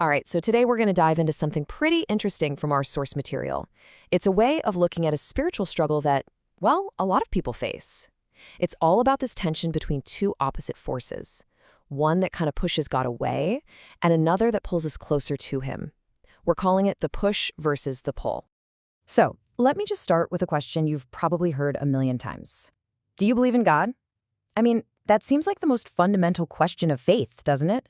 All right, so today we're going to dive into something pretty interesting from our source material. It's a way of looking at a spiritual struggle that, well, a lot of people face. It's all about this tension between two opposite forces, one that kind of pushes God away and another that pulls us closer to him. We're calling it the push versus the pull. So, let me just start with a question you've probably heard a million times. Do you believe in God? I mean, that seems like the most fundamental question of faith, doesn't it?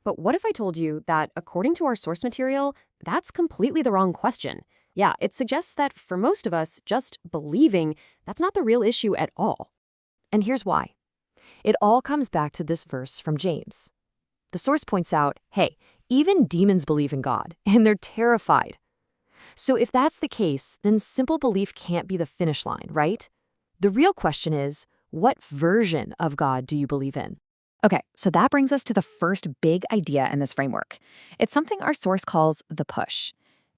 But what if I told you that, according to our source material, that's completely the wrong question? Yeah, it suggests that for most of us, just believing, that's not the real issue at all. And here's why. It all comes back to this verse from James. The source points out, hey, even demons believe in God, and they're terrified. So if that's the case, then simple belief can't be the finish line, right? The real question is, what version of God do you believe in? Okay, so that brings us to the first big idea in this framework. It's something our source calls the push.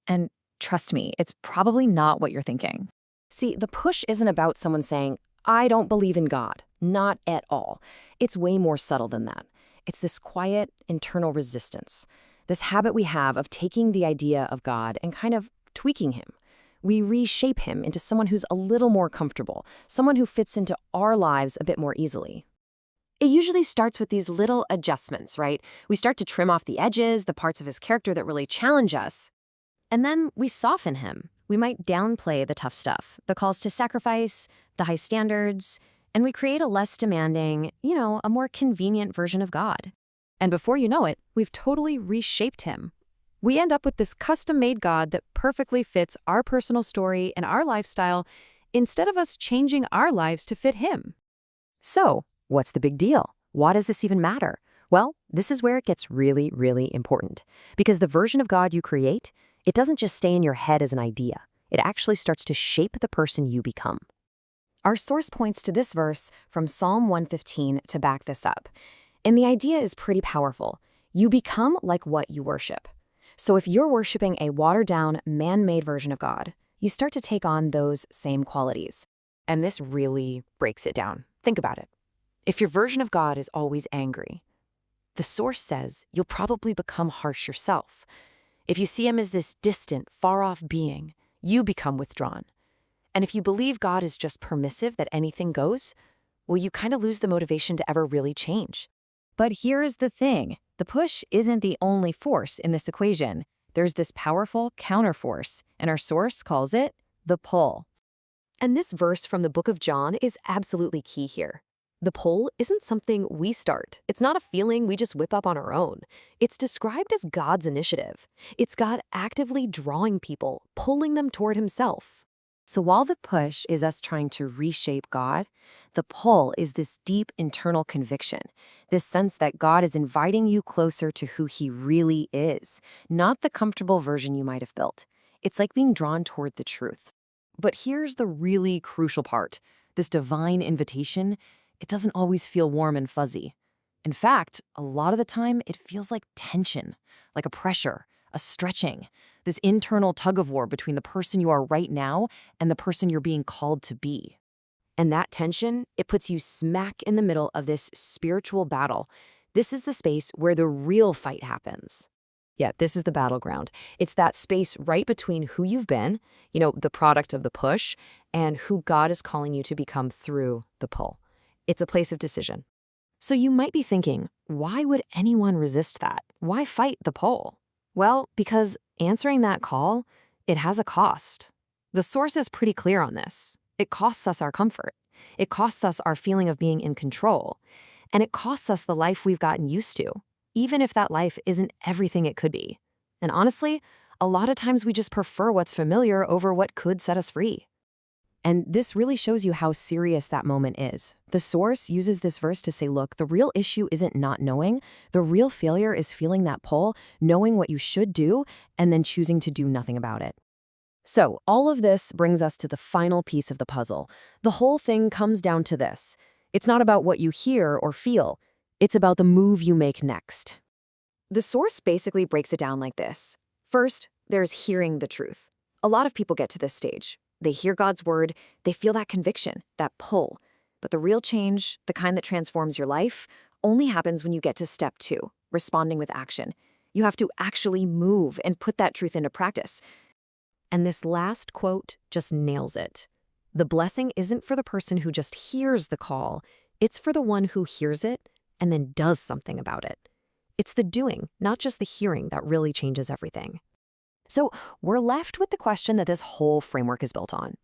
And trust me, it's probably not what you're thinking. See, the push isn't about someone saying, I don't believe in God. Not at all. It's way more subtle than that. It's this quiet, internal resistance, this habit we have of taking the idea of God and kind of tweaking him. We reshape him into someone who's a little more comfortable, someone who fits into our lives a bit more easily. It usually starts with these little adjustments, right? We start to trim off the edges, the parts of his character that really challenge us. And then we soften him. We might downplay the tough stuff, the calls to sacrifice, the high standards, and we create a less demanding, a more convenient version of God. And before you know it, we've totally reshaped him. We end up with this custom-made God that perfectly fits our personal story and our lifestyle instead of us changing our lives to fit him. So, what's the big deal? Why does this even matter? Well, this is where it gets really, really important. Because the version of God you create, it doesn't just stay in your head as an idea. It actually starts to shape the person you become. Our source points to this verse from Psalm 115 to back this up. And the idea is pretty powerful. You become like what you worship. So if you're worshiping a watered-down, man-made version of God, you start to take on those same qualities. And this really breaks it down. Think about it. If your version of God is always angry, the source says you'll probably become harsh yourself. If you see him as this distant, far-off being, you become withdrawn. And if you believe God is just permissive, that anything goes, well, you kind of lose the motivation to ever really change. But here's the thing. The push isn't the only force in this equation. There's this powerful counterforce, and our source calls it the pull. And this verse from the book of John is absolutely key here. The pull isn't something we start. It's not a feeling we just whip up on our own. It's described as God's initiative. It's God actively drawing people, pulling them toward himself. So while the push is us trying to reshape God, the pull is this deep internal conviction, this sense that God is inviting you closer to who he really is, not the comfortable version you might have built. It's like being drawn toward the truth. But here's the really crucial part. This divine invitation, it doesn't always feel warm and fuzzy. In fact, a lot of the time, it feels like tension, like a pressure, a stretching, this internal tug-of-war between the person you are right now and the person you're being called to be. And that tension, it puts you smack in the middle of this spiritual battle. This is the space where the real fight happens. Yeah, this is the battleground. It's that space right between who you've been, the product of the push, and who God is calling you to become through the pull. It's a place of decision. So you might be thinking, why would anyone resist that? Why fight the pull? Well, because answering that call, it has a cost. The source is pretty clear on this. It costs us our comfort. It costs us our feeling of being in control. And it costs us the life we've gotten used to, even if that life isn't everything it could be. And honestly, a lot of times we just prefer what's familiar over what could set us free. And this really shows you how serious that moment is. The source uses this verse to say, look, the real issue isn't not knowing. The real failure is feeling that pull, knowing what you should do, and then choosing to do nothing about it. So all of this brings us to the final piece of the puzzle. The whole thing comes down to this. It's not about what you hear or feel. It's about the move you make next. The source basically breaks it down like this. First, there's hearing the truth. A lot of people get to this stage. They hear God's word, they feel that conviction, that pull. But the real change, the kind that transforms your life, only happens when you get to step 2, responding with action. You have to actually move and put that truth into practice. And this last quote just nails it. The blessing isn't for the person who just hears the call. It's for the one who hears it and then does something about it. It's the doing, not just the hearing, that really changes everything. So we're left with the question that this whole framework is built on.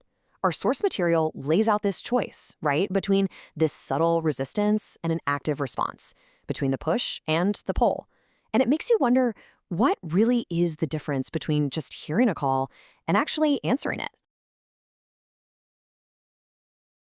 Our source material lays out this choice, right, between this subtle resistance and an active response, between the push and the pull. And it makes you wonder, what really is the difference between just hearing a call and actually answering it?